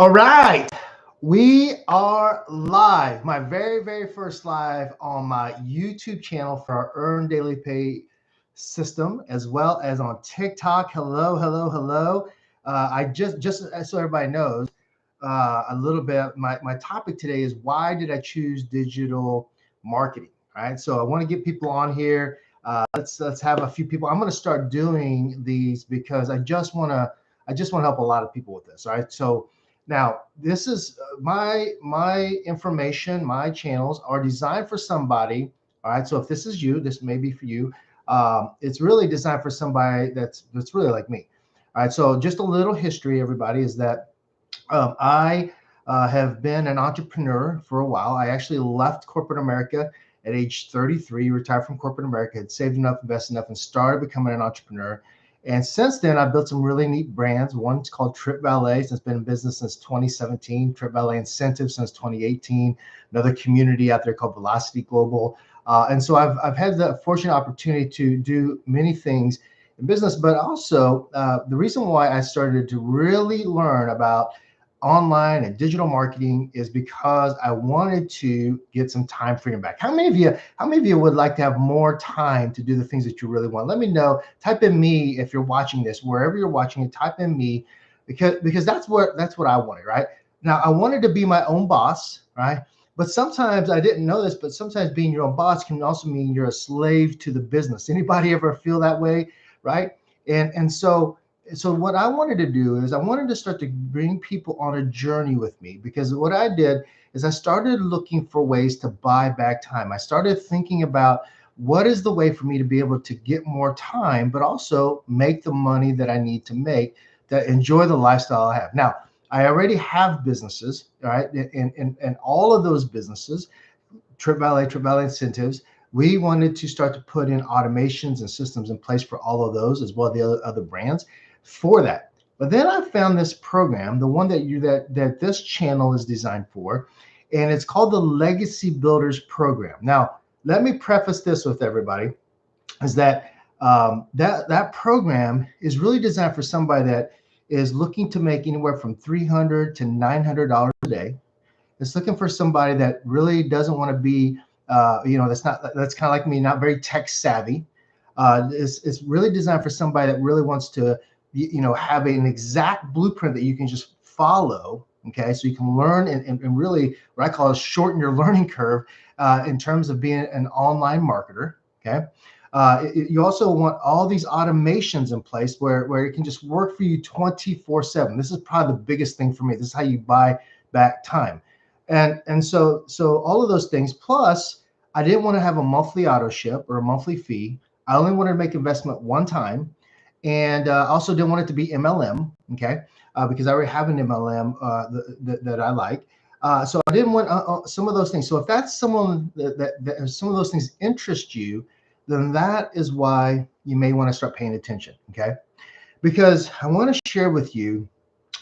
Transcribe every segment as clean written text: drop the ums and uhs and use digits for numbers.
All right, we are live. My very first live on my YouTube channel for our Earn Daily Pay system, as well as on TikTok. Hello. I just so everybody knows a little bit. My topic today is why did I choose digital marketing? All right, so I want to get people on here. Let's have a few people. I'm going to start doing these because I just want to help a lot of people with this. All right, so now, this is my information, my channels are designed for somebody. All right, so if this is you, this may be for you. It's really designed for somebody that's really like me. All right, so just a little history, everybody, is that I have been an entrepreneur for a while. I actually left corporate America at age 33, retired from corporate America, had saved enough, invested enough, and started becoming an entrepreneur. And since then, I've built some really neat brands. One's called Trip Valet, that's been in business since 2017. Trip Valet Incentive since 2018. Another community out there called Velocity Global. And so I've had the fortunate opportunity to do many things in business, but also the reason why I started to really learn about online and digital marketing is because I wanted to get some time freedom back. How many of you would like to have more time to do the things that you really want? Let me know. Type in me if you're watching this, wherever you're watching it, type in me because that's what I wanted, right? Now I wanted to be my own boss, right? But sometimes I didn't know this, but sometimes being your own boss can also mean you're a slave to the business. Anybody ever feel that way, right? And so what I wanted to do is I wanted to start to bring people on a journey with me, because what I did is I started looking for ways to buy back time. I started thinking about what is the way for me to be able to get more time, but also make the money that I need to make to enjoy the lifestyle I have. Now, I already have businesses, all right? And all of those businesses, Trip Valet Incentives, we wanted to start to put in automations and systems in place for all of those, as well as the other brands for that. But then I found this program, the one that this channel is designed for, and it's called the Legacy Builders Program. Now, let me preface this with everybody, is that that program is really designed for somebody that is looking to make anywhere from $300 to $900 a day. It's looking for somebody that really doesn't want to be, that's kind of like me, not very tech savvy. It's really designed for somebody that really wants to, have an exact blueprint that you can just follow. Okay, so you can learn and really what I call is shorten your learning curve in terms of being an online marketer. Okay. You also want all these automations in place where it can just work for you 24/7. This is probably the biggest thing for me. This is how you buy back time. And so all of those things, plus I didn't want to have a monthly auto ship or a monthly fee. I only wanted to make investment one time, and also didn't want it to be MLM, okay, because I already have an MLM that I like. So I didn't want some of those things. So if that's someone that some of those things interest you, then that is why you may want to start paying attention, okay? Because I want to share with you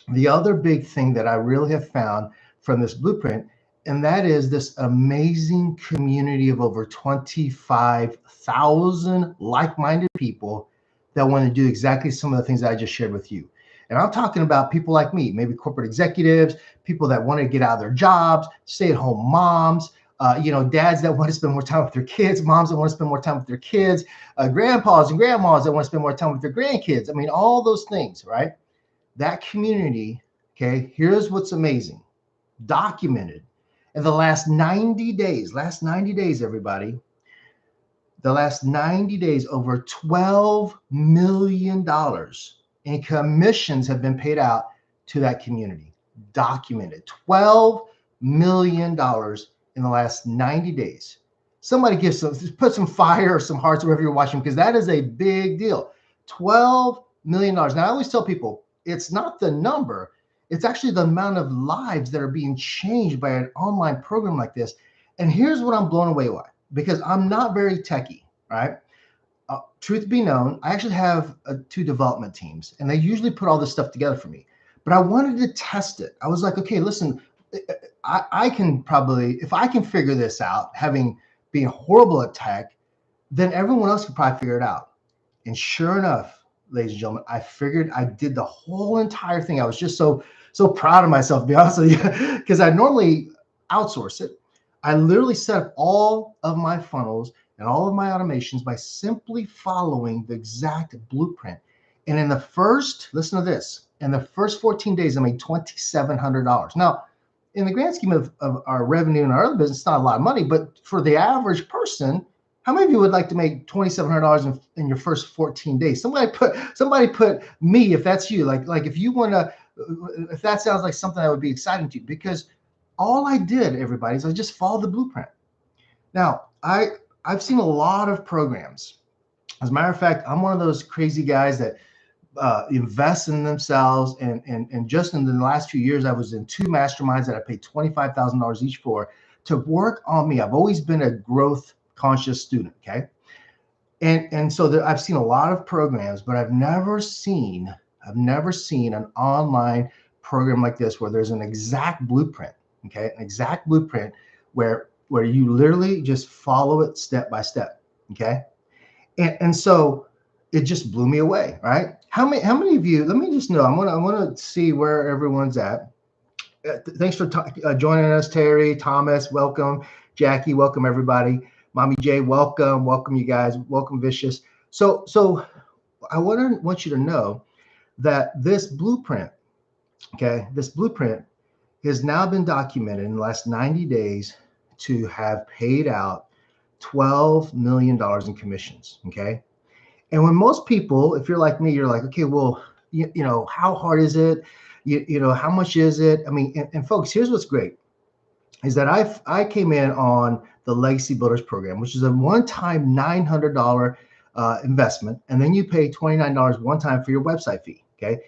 the other big thing that I really have found from this blueprint, and that is this amazing community of over 25,000 like-minded people that want to do exactly some of the things that I just shared with you. And I'm talking about people like me, maybe corporate executives, people that want to get out of their jobs, stay-at-home moms, dads that want to spend more time with their kids, moms that want to spend more time with their kids, grandpas and grandmas that want to spend more time with their grandkids. I mean, all those things, right? That community, okay, here's what's amazing. Documented in the last 90 days, everybody, the last 90 days, over $12 million in commissions have been paid out to that community. Documented. $12 million in the last 90 days. Somebody put some fire or some hearts wherever you're watching, because that is a big deal. $12 million. Now, I always tell people, it's not the number, it's actually the amount of lives that are being changed by an online program like this. And here's what I'm blown away by, because I'm not very techie, right? Truth be known, I actually have two development teams, and they usually put all this stuff together for me. But I wanted to test it. I was like, okay, listen, I can probably, if I can figure this out, being horrible at tech, then everyone else could probably figure it out. And sure enough, ladies and gentlemen, I did the whole entire thing. I was just so so proud of myself, to be honest with you, because I normally outsource it. I literally set up all of my funnels and all of my automations by simply following the exact blueprint. And in the first, listen to this, in the first 14 days, I made $2,700. Now, in the grand scheme of our revenue and our other business, it's not a lot of money, but for the average person, how many of you would like to make $2,700 in your first 14 days? Somebody put me, if that's you, like if you want to, if that sounds like something that would be exciting to you, because all I did, everybody, is I just followed the blueprint. Now, I've seen a lot of programs. As a matter of fact, I'm one of those crazy guys that invest in themselves. And just in the last few years, I was in 2 masterminds that I paid $25,000 each for to work on me. I've always been a growth conscious student. Okay. And so I've seen a lot of programs, but I've never seen an online program like this where there's an exact blueprint. Okay. An exact blueprint where you literally just follow it step by step. Okay. And so it just blew me away, right? How many of you, let me just know, I want to see where everyone's at. Thanks for joining us, Terry, Thomas, welcome. Jackie, welcome everybody. Mommy J, welcome you guys, welcome Vicious. So I want you to know that this blueprint, okay, this blueprint has now been documented in the last 90 days to have paid out $12 million in commissions, okay? And when most people, if you're like me, you're like, okay, well, you know, how hard is it? You know, how much is it? I mean, and folks, here's what's great, is that I came in on the Legacy Builders program, which is a one-time $900 investment, and then you pay $29 one time for your website fee, okay?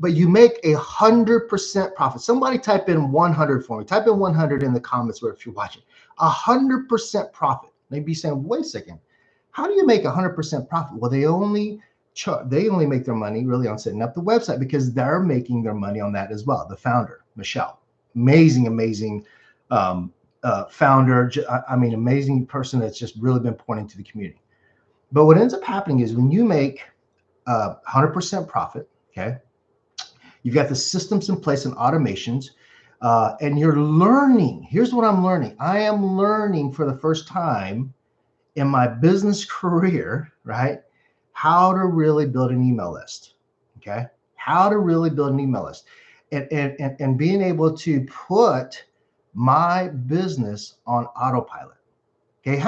But you make 100% profit. Somebody type in 100 for me. Type in 100 in the comments where if you're watching. 100% profit. Maybe saying, wait a second, how do you make 100% profit? Well, they only make their money really on setting up the website, because they're making their money on that as well. The founder, Michelle, amazing founder. I mean, amazing person that's just really been pointing to the community. But what ends up happening is when you make 100% profit, okay, you've got the systems in place and automations, and you're learning. Here's what I'm learning. I am learning for the first time in my business career, right, how to really build an email list, okay? How to really build an email list, and being able to put my business on autopilot. Okay,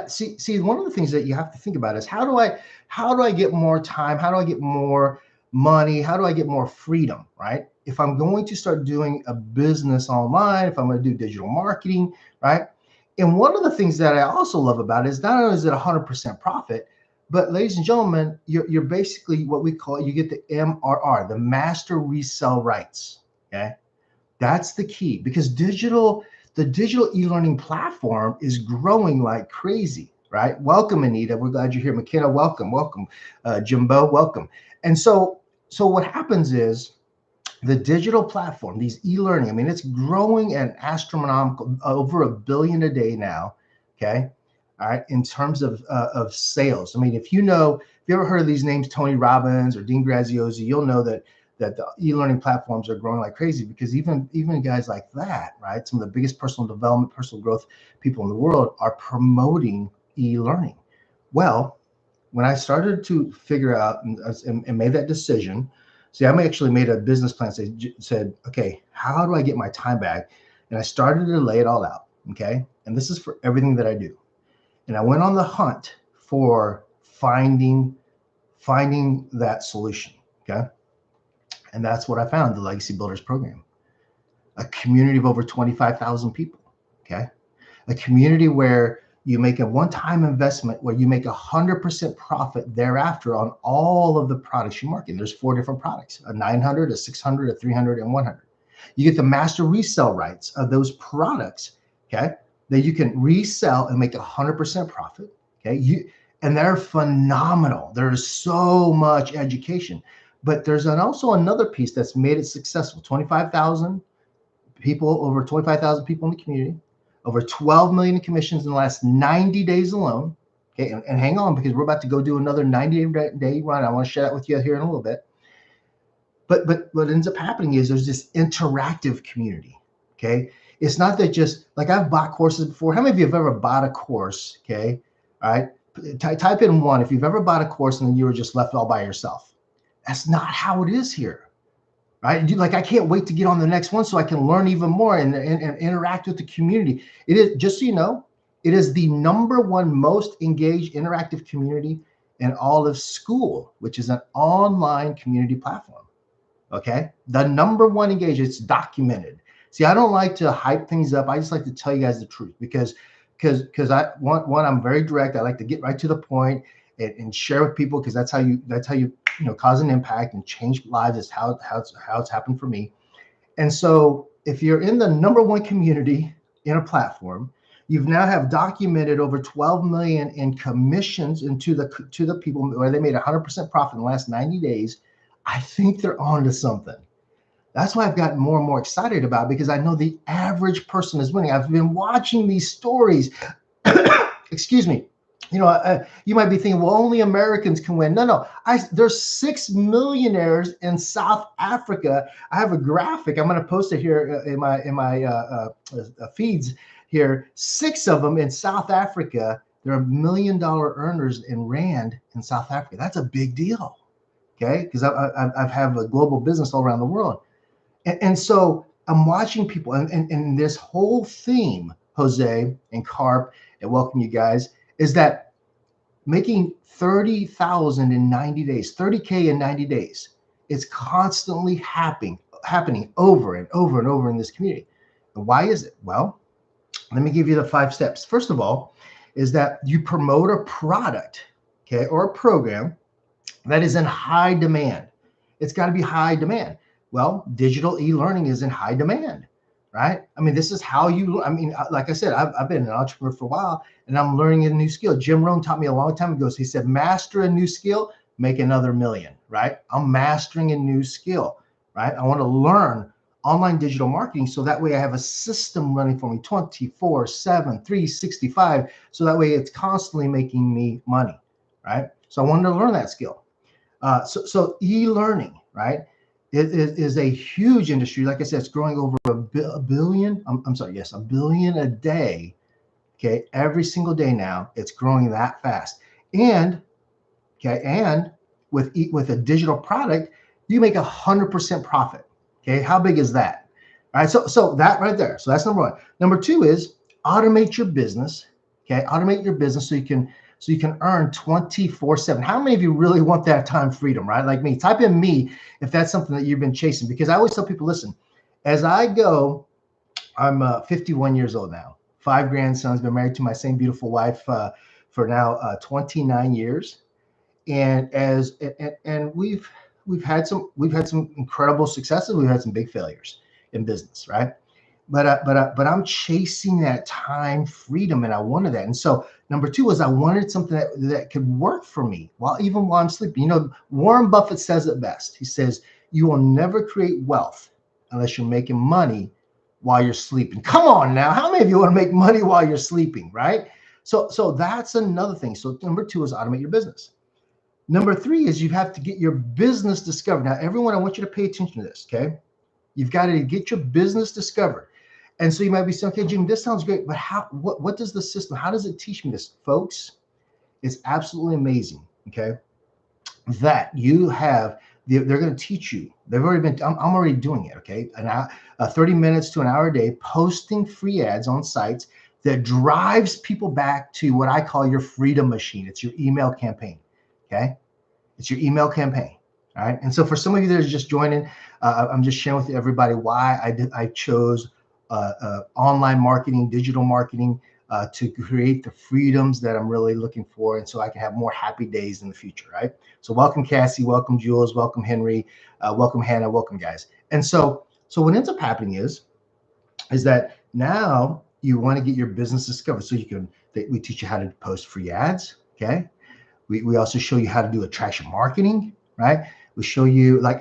see, one of the things that you have to think about is how do I get more time? How do I get more money? How do I get more freedom, right? If I'm going to start doing a business online, if I'm going to do digital marketing, right? And one of the things that I also love about it is not only is it 100% profit, but ladies and gentlemen, you're basically what we call, you get the MRR, the master resell rights. Okay, that's the key, because the digital e-learning platform is growing like crazy, right? Welcome, Anita. We're glad you're here. McKenna, welcome. Jimbo, welcome. And so what happens is the digital platform, these e-learning, I mean, it's growing at astronomical, over $1 billion a day now. Okay. All right. In terms of sales. I mean, if you ever heard of these names, Tony Robbins or Dean Graziosi, you'll know that the e-learning platforms are growing like crazy, because even guys like that, right? Some of the biggest personal development, personal growth people in the world are promoting e-learning. Well, when I started to figure out and made that decision, see, I actually made a business plan, said, okay, how do I get my time back? And I started to lay it all out, okay? And this is for everything that I do. And I went on the hunt for finding that solution, okay? And that's what I found, the Legacy Builders program. A community of over 25,000 people, okay? A community where you make a one-time investment, where you make 100% profit thereafter on all of the products you market. There's 4 different products, a 900, a 600, a 300, and 100. You get the master resell rights of those products, okay, that you can resell and make 100% profit, okay? And they're phenomenal. There's so much education. But there's also another piece that's made it successful. 25,000 people, over 25,000 people in the community, over 12 million in commissions in the last 90 days alone. Okay, and hang on, because we're about to go do another 90-day run. I want to share that with you here in a little bit. but what ends up happening is there's this interactive community. Okay. It's not that just like I've bought courses before. How many of you have ever bought a course? Okay. All right. Type in one if you've ever bought a course and then you were just left all by yourself. That's not how it is here. Right. Like I can't wait to get on the next one so I can learn even more and interact with the community. It is, just so you know, it is the #1 most engaged interactive community in all of school, which is an online community platform. Okay. The #1 engaged, it's documented. See, I don't like to hype things up. I just like to tell you guys the truth because I want one, I'm very direct. I like to get right to the point and share with people because that's how you cause an impact and change lives. Is how it's happened for me. And so if you're in the #1 community in a platform, you've now have documented over 12 million in commissions into to the people where they made 100% profit in the last 90 days. I think they're onto something. That's why I've gotten more and more excited about it, because I know the average person is winning. I've been watching these stories. Excuse me. You might be thinking, well, only Americans can win. No. There's 6 millionaires in South Africa. I have a graphic. I'm going to post it here in my feeds here. 6 of them in South Africa. There are $1 million earners in Rand in South Africa. That's a big deal. Okay, because I have a global business all around the world. And so I'm watching people and this whole theme, Jose and Carp, and welcome you guys, is that making 30,000 in 90 days, 30K in 90 days, it's constantly happening over and over and over in this community. And why is it? Well, let me give you the 5 steps. First of all, is that you promote a product, okay, or a program that is in high demand. It's got to be high demand. Well, digital e-learning is in high demand, right? I mean, this is how like I said, I've been an entrepreneur for a while and I'm learning a new skill. Jim Rohn taught me a long time ago. He said, master a new skill, make another million, right? I'm mastering a new skill, right? I want to learn online digital marketing so that way I have a system running for me 24/7, 365. So that way it's constantly making me money, right? So I wanted to learn that skill. So e-learning, right? It is a huge industry. Like I said, it's growing over a billion. Yes, $1 billion a day. Okay, every single day now, it's growing that fast. And with a digital product, you make 100% profit. Okay, how big is that? All right, so that right there. So that's #1. #2 is automate your business. Okay, automate your business so you can earn 24/7. How many of you really want that time freedom, right? Like me. Type in me if that's something that you've been chasing, because I always tell people, listen, as I go, I'm 51 years old now, 5 grandsons, been married to my same beautiful wife for now 29 years. And we've had some incredible successes. We've had some big failures in business, right? But I'm chasing that time freedom, and I wanted that. And so #2 was I wanted something that could work for me while I'm sleeping. Warren Buffett says it best. He says, you will never create wealth unless you're making money while you're sleeping. Come on now. How many of you want to make money while you're sleeping, right? So that's another thing. So #2 is automate your business. #3 is you have to get your business discovered. Now, everyone, I want you to pay attention to this, okay? You've got to get your business discovered. And so you might be saying, okay, Jim, this sounds great, but what does the system, how does it teach me this? Folks, it's absolutely amazing, okay, that you have, they're going to teach you. They've already been, I'm already doing it, okay? 30 minutes to an hour a day, posting free ads on sites that drives people back to what I call your freedom machine. It's your email campaign, okay? It's your email campaign. All right. And so for some of you that are just joining, I'm just sharing with everybody why I chose online marketing, digital marketing, to create the freedoms that I'm really looking for. And so I can have more happy days in the future. Right. So welcome, Cassie. Welcome, Jules. Welcome, Henry. Welcome, Hannah. Welcome, guys. And so what ends up happening is that now you want to get your business discovered. So we teach you how to post free ads. Okay. We also show you how to do attraction marketing, right? We show you like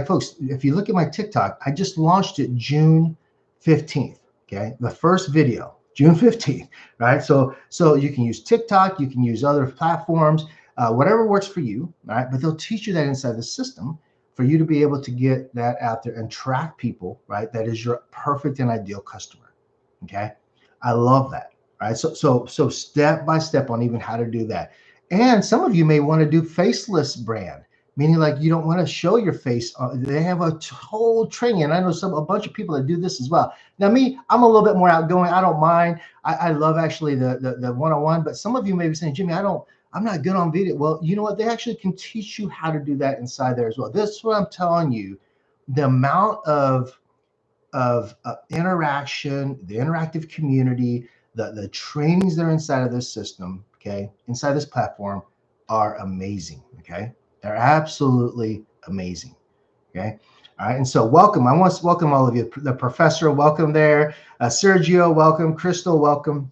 folks, if you look at my TikTok, I just launched it June 15th. Okay. The first video, June 15th, right? So you can use TikTok, you can use other platforms, whatever works for you, right? But they'll teach you that inside the system. for you to be able to get that out there and track people, right? That is your perfect and ideal customer. Okay. I love that. Right. So step by step on even how to do that. And some of you may want to do faceless brand, meaning like you don't want to show your face. They have a whole training. And I know a bunch of people that do this as well. Now, me, I'm a little bit more outgoing. I don't mind. I love actually the one-on-one, but some of you may be saying, Jimmy, I'm not good on video. Well, you know what? They actually can teach you how to do that inside there as well. This is what I'm telling you. The amount of interaction, the interactive community, the trainings that are inside of this system, okay, inside this platform are amazing, okay? They're absolutely amazing, okay? All right, and so welcome. I want to welcome all of you. The professor, welcome there. Sergio, welcome. Crystal, welcome.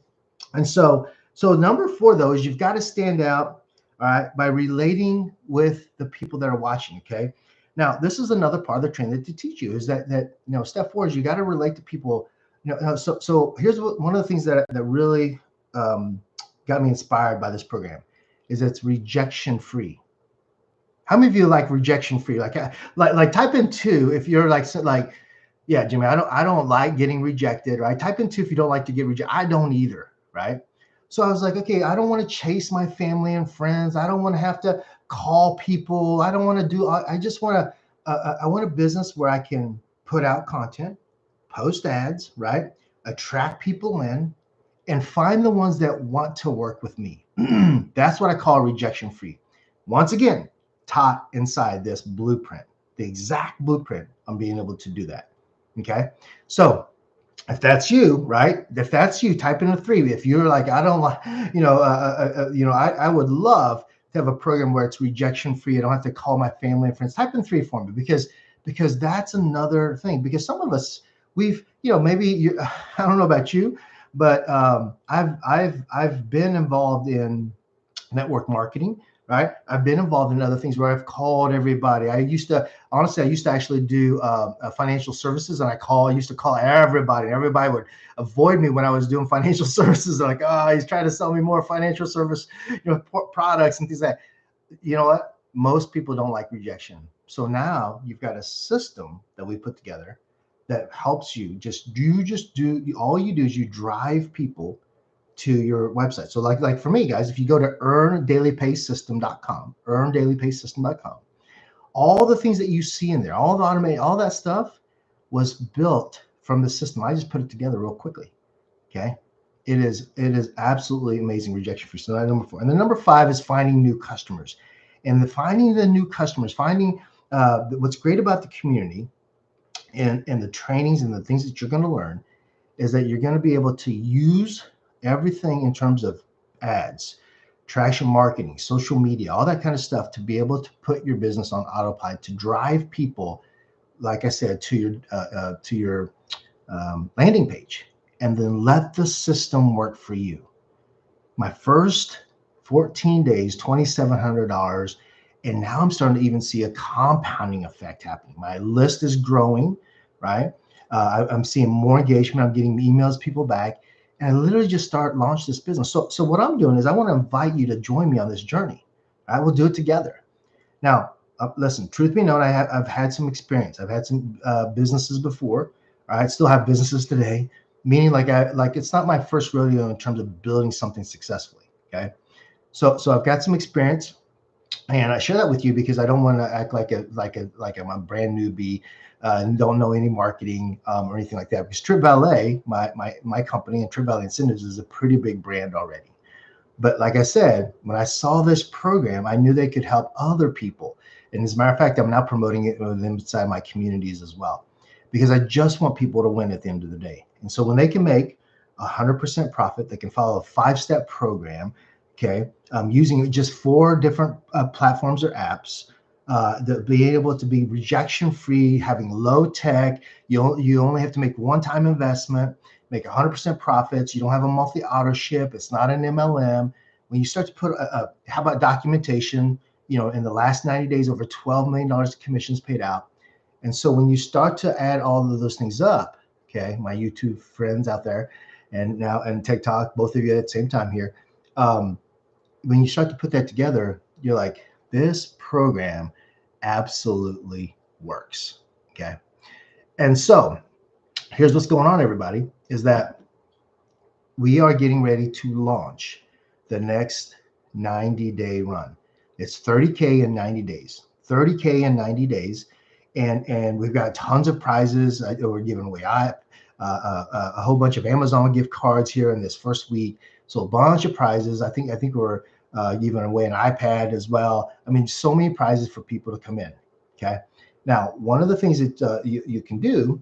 And so number 4, though, is you've got to stand out, all right, by relating with the people that are watching, okay? Now, this is another part of the training that to teach you is that step 4 is you got to relate to people. So here's one of the things that really got me inspired by this program is it's rejection free. How many of you like rejection free? Like type in 2 if you're like yeah, Jimmy, I don't like getting rejected, right? Type in 2 if you don't like to get rejected. I don't either, right? So I was like, okay, I don't want to chase my family and friends. I don't want to have to call people. I don't want to do. I just want to. I want a business where I can put out content, post ads, right? Attract people in, and find the ones that want to work with me. That's what I call rejection free. Once again, taught inside this blueprint, the exact blueprint on being able to do that. Okay, so if that's you, right? If that's you, type in a 3. If you're like, I don't like, I would love to have a program where it's rejection free. I don't have to call my family and friends. Type in 3 for me because that's another thing. Because some of us, maybe you, I don't know about you, but I've been involved in network marketing. Right. I've been involved in other things where I've called everybody. I used to actually do financial services, and I used to call everybody. Everybody would avoid me when I was doing financial services. They're like, oh, he's trying to sell me more financial service, products and things like that. You know what? Most people don't like rejection. So now you've got a system that we put together that helps you all you do is you drive people to your website. So like for me, guys, if you go to earndailypaysystem.com, earndailypaysystem.com, all the things that you see in there, all the automate, all that stuff was built from the system. I just put it together real quickly. Okay. It is absolutely amazing, rejection free. So that's number 4. And the number 5 is finding new customers. And finding the new customers, finding what's great about the community and the trainings and the things that you're going to learn is that you're going to be able to use everything in terms of ads, traction marketing, social media, all that kind of stuff to be able to put your business on autopilot, to drive people, like I said, to your landing page, and then let the system work for you. My first 14 days, $2,700. And now I'm starting to even see a compounding effect happening. My list is growing, right? I'm seeing more engagement. I'm getting emails, people back. And I literally just launched this business. So what I'm doing is I want to invite you to join me on this journey. I will do it together. Now, listen, truth be known, I've had some experience. I've had some businesses before. I still have businesses today, meaning like it's not my first rodeo in terms of building something successfully. Okay. So I've got some experience, and I share that with you because I don't want to act like I'm a brand newbie and don't know any marketing or anything like that. Because Trip Valet, my company, and Trip Valet Incentives is a pretty big brand already. But like I said, when I saw this program, I knew they could help other people. And as a matter of fact, I'm now promoting it inside my communities as well, because I just want people to win at the end of the day. And so when they can make 100% profit, they can follow a 5-step program. Okay, using just 4 different platforms or apps, being able to be rejection free, having low tech. You only have to make one-time investment, make 100% profits. You don't have a monthly auto ship. It's not an MLM. When you start to put how about documentation? In the last 90 days, over $12 million of commissions paid out. And so when you start to add all of those things up, okay, my YouTube friends out there, and TikTok, both of you at the same time here. When you start to put that together, you're like, this program absolutely works. Okay. And so here's what's going on, everybody, is that we are getting ready to launch the next 90-day run. It's 30K in 90 days, 30K in 90 days. And we've got tons of prizes. We're giving away a whole bunch of Amazon gift cards here in this first week. So a bunch of prizes. I think we're giving away an iPad as well. I mean, so many prizes for people to come in. Okay. Now, one of the things that you can do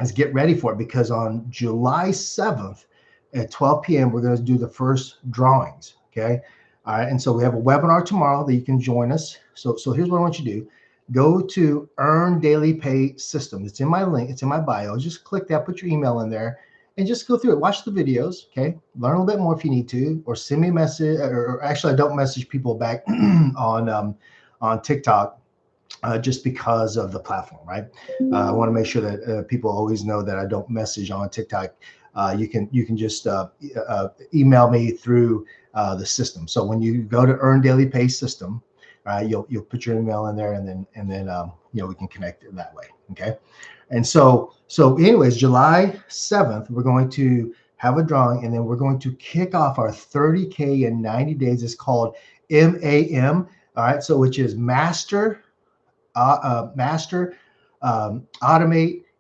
is get ready for it, because on July 7th at 12 p.m., we're going to do the first drawings. Okay. All right. And so we have a webinar tomorrow that you can join us. So here's what I want you to do. Go to Earn Daily Pay System. It's in my link. It's in my bio. Just click that, put your email in there, and just go through it. Watch the videos. Okay. Learn a little bit more if you need to, or send me a message. Or actually, I don't message people back on TikTok. Just because of the platform, right? I want to make sure that people always know that I don't message on TikTok. You can just email me through the system. So when you go to Earn Daily Pay System, you'll put your email in there, and then we can connect it that way. Okay. And so anyways, July 7th, we're going to have a drawing, and then we're going to kick off our 30K in 90 days. It's called MAM. All right. So which is master, automate,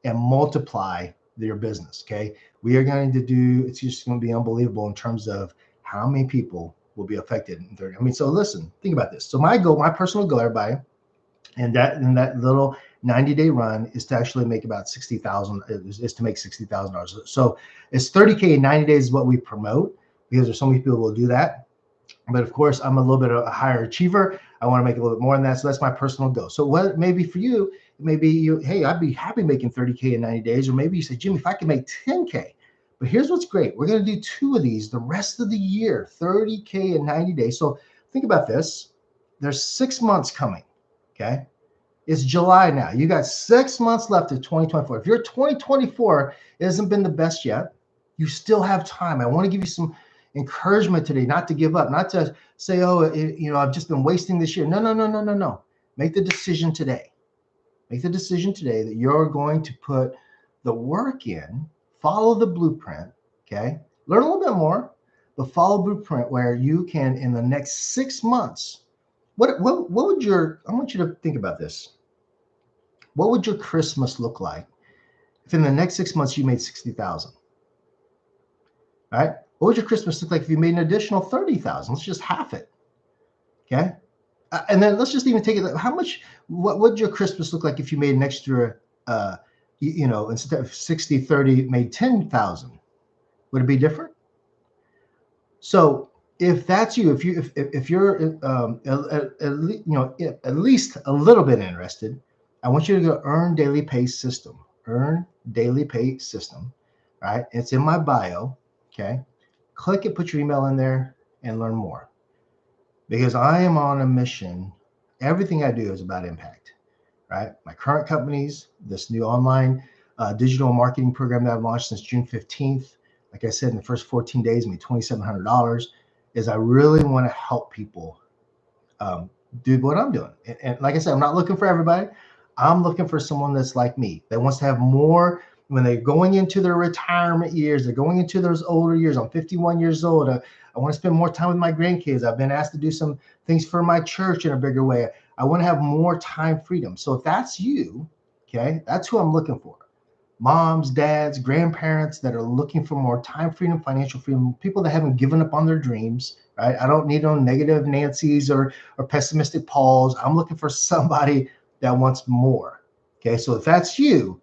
and multiply your business. Okay. We are going to do, it's just going to be unbelievable in terms of how many people will be affected in 30. I mean, so listen, think about this. So my goal, my personal goal, everybody, and that little 90-day run is to actually make about 60,000, is to make $60,000. So it's 30K in 90 days is what we promote, because there's so many people who will do that. But of course, I'm a little bit of a higher achiever. I want to make a little bit more than that. So that's my personal goal. So what maybe for you, maybe you, hey, I'd be happy making 30K in 90 days. Or maybe you say, Jimmy, if I can make 10K. But here's what's great. We're going to do 2 of these the rest of the year, 30K in 90 days. So think about this. There's 6 months coming. Okay. It's July now. You got 6 months left of 2024. If your 2024 hasn't been the best yet, you still have time. I want to give you some encouragement today, not to give up, not to say, oh, I've just been wasting this year. No. Make the decision today. Make the decision today that you're going to put the work in, follow the blueprint. Okay. Learn a little bit more, but follow blueprint where you can, in the next 6 months, what would I want you to think about this. What would your Christmas look like if in the next 6 months you made 60,000? All right. What would your Christmas look like if you made an additional 30,000? Let's just half it. Okay. And then let's just even take it. What would your Christmas look like if you made an extra, instead of 60, 30, made 10,000? Would it be different? So if that's you, if you're at least a little bit interested, I want you to go Earn Daily Pay System. Earn Daily Pay System. Right. It's in my bio. Okay. Click it, put your email in there, and learn more. Because I am on a mission. Everything I do is about impact, right? My current companies, this new online digital marketing program that I've launched since June 15th, like I said, in the first 14 days, made $2,700, is I really want to help people do what I'm doing. And like I said, I'm not looking for everybody. I'm looking for someone that's like me, that wants to have more. When they're going into their retirement years, they're going into those older years. I'm 51 years old. I want to spend more time with my grandkids. I've been asked to do some things for my church in a bigger way. I want to have more time freedom. So if that's you, okay, that's who I'm looking for. Moms, dads, grandparents that are looking for more time freedom, financial freedom, people that haven't given up on their dreams, right? I don't need no negative Nancy's or pessimistic Pauls. I'm looking for somebody that wants more. Okay, so if that's you,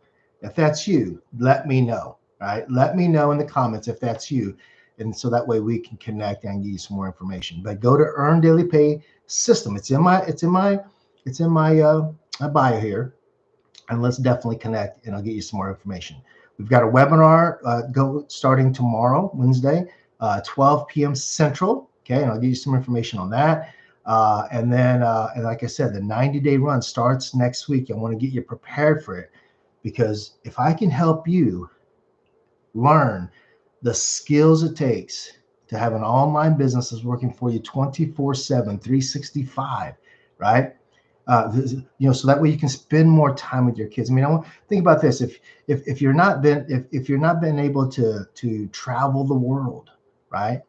let me know. All right. Let me know in the comments if that's you. And so that way we can connect and give you some more information. But go to Earn Daily Pay System. It's in my bio here. And let's definitely connect, and I'll get you some more information. We've got a webinar starting tomorrow, Wednesday, 12 p.m. Central. Okay. And I'll give you some information on that. And like I said, the 90-day run starts next week. I want to get you prepared for it. Because if I can help you learn the skills it takes to have an online business that's working for you 24/7, 365, right? So that way you can spend more time with your kids. I mean, I want think about this. If you're not been if you're not been able to travel the world, right?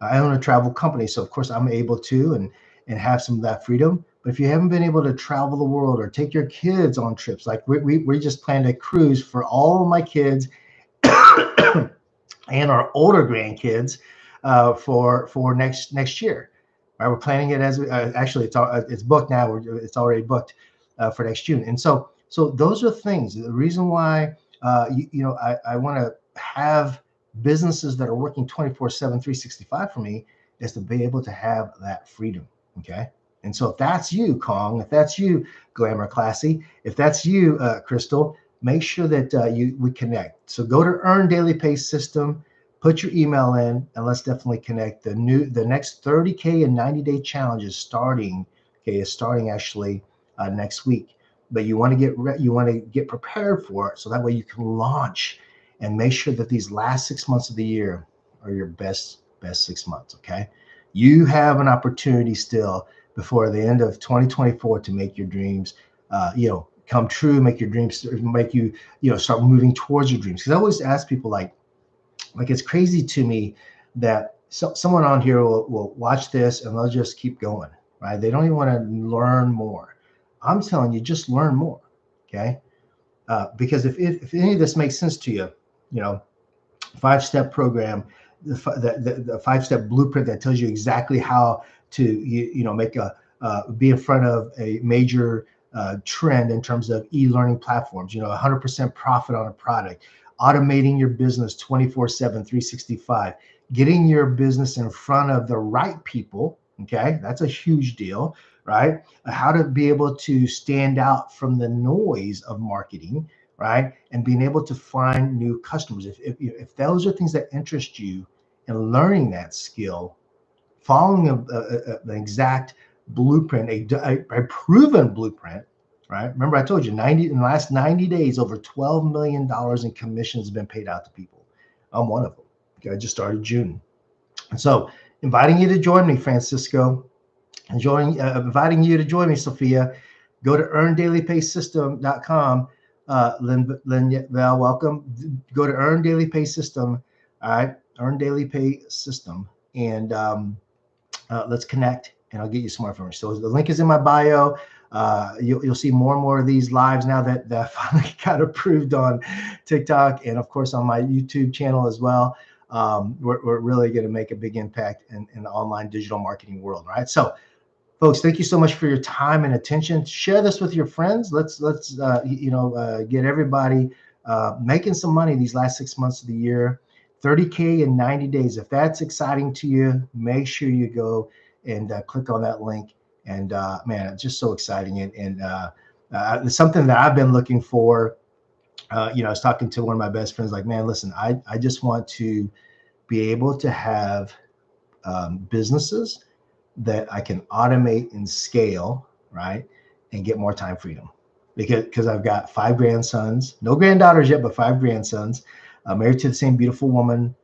I own a travel company, so of course I'm able to and have some of that freedom. But if you haven't been able to travel the world or take your kids on trips, like we just planned a cruise for all of my kids and our older grandkids for next year. Right, we're planning it as actually it's booked now. It's already booked for next June, and so those are things. The reason why I want to have businesses that are working 24/7, 365 for me is to be able to have that freedom. Okay. And so if that's you, Kong, if that's you, Glamour Classy, if that's you, Crystal, make sure that we connect. So go to Earn Daily Pay System, put your email in, and let's definitely connect. The next 30K and 90-day challenge is starting. Okay, is starting actually next week. But you want to get prepared for it, so that way you can launch and make sure that these last 6 months of the year are your best 6 months. Okay, you have an opportunity still before the end of 2024 to make your dreams, come true. Make your dreams, make you, start moving towards your dreams. Because I always ask people, like it's crazy to me that someone on here will watch this and they'll just keep going, right? They don't even want to learn more. I'm telling you, just learn more, okay? Because if any of this makes sense to you, 5-step program, the 5-step blueprint that tells you exactly how to make be in front of a major trend in terms of e-learning platforms, 100% profit on a product, automating your business 24/7, 365, getting your business in front of the right people. Okay, that's a huge deal, right? How to be able to stand out from the noise of marketing, right? And being able to find new customers. If those are things that interest you and learning that skill, following an exact blueprint, a proven blueprint, right? Remember, I told you in the last 90 days, over $12 million in commissions have been paid out to people. I'm one of them. Okay, I just started June. And so inviting you to join me, Francisco, inviting you to join me, Sophia. Go to earndailypaysystem.com. Lynn Val, welcome. Go to Earn Daily Pay System. All right, Earn Daily Pay System, and let's connect, and I'll get you some more information. So the link is in my bio. You'll see more and more of these lives now that finally got approved on TikTok, and of course on my YouTube channel as well. We're really going to make a big impact in the online digital marketing world, right? So, folks, thank you so much for your time and attention. Share this with your friends. Let's get everybody making some money these last 6 months of the year. 30K in 90 days. If that's exciting to you, make sure you go and click on that link. And man, it's just so exciting. And it's something that I've been looking for. I was talking to one of my best friends, like, man, listen, I just want to be able to have businesses that I can automate and scale, right? And get more time freedom. Because I've got 5 grandsons, no granddaughters yet, but 5 grandsons. Married to the same beautiful woman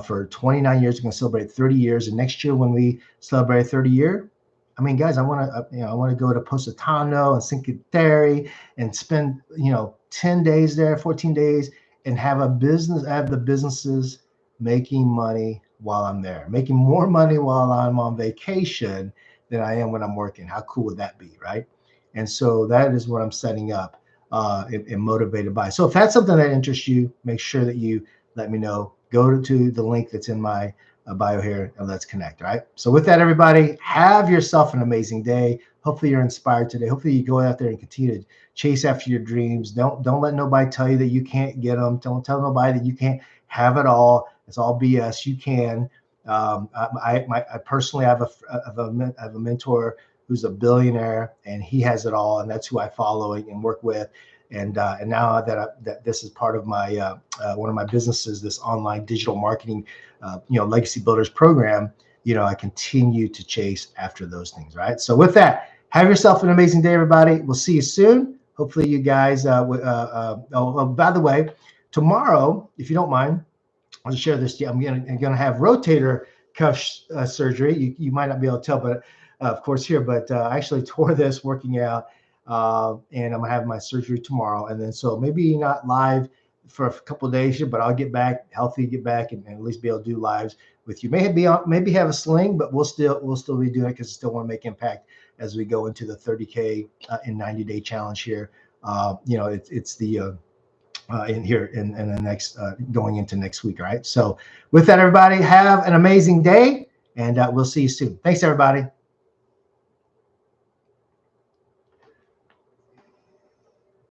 for 29 years. We're going to celebrate 30 years. And next year, when we celebrate 30 year, I mean, guys, I want to go to Positano and Cinque Terre and spend 10 days there, 14 days, and have the businesses making money while I'm there, making more money while I'm on vacation than I am when I'm working. How cool would that be, right? And so that is what I'm setting up. And motivated by. So if that's something that interests you, make sure that you let me know. Go to the link that's in my bio here and let's connect. All right. So with that, everybody, have yourself an amazing day. Hopefully you're inspired today. Hopefully you go out there and continue to chase after your dreams. Don't let nobody tell you that you can't get them. Don't tell nobody that you can't have it all. It's all BS. You can. I personally have a mentor who's a billionaire, and he has it all, and that's who I follow and work with. And now that this is part of my one of my businesses, this online digital marketing, Legacy Builders program, I continue to chase after those things, right? So with that, have yourself an amazing day, everybody. We'll see you soon. Hopefully you guys, by the way, tomorrow, if you don't mind, I'll just share this. I'm gonna have rotator cuff surgery. You might not be able to tell, but of course, here, but I actually tore this working out, and I'm gonna have my surgery tomorrow, and then so maybe not live for a couple of days here, but I'll get back healthy, get back, and at least be able to do lives with you. Maybe have a sling, but we'll still be doing it because I still want to make impact as we go into the 30K in 90-day challenge here. It's the in here in the next going into next week. All right. So with that, everybody, have an amazing day, and we'll see you soon. Thanks, everybody.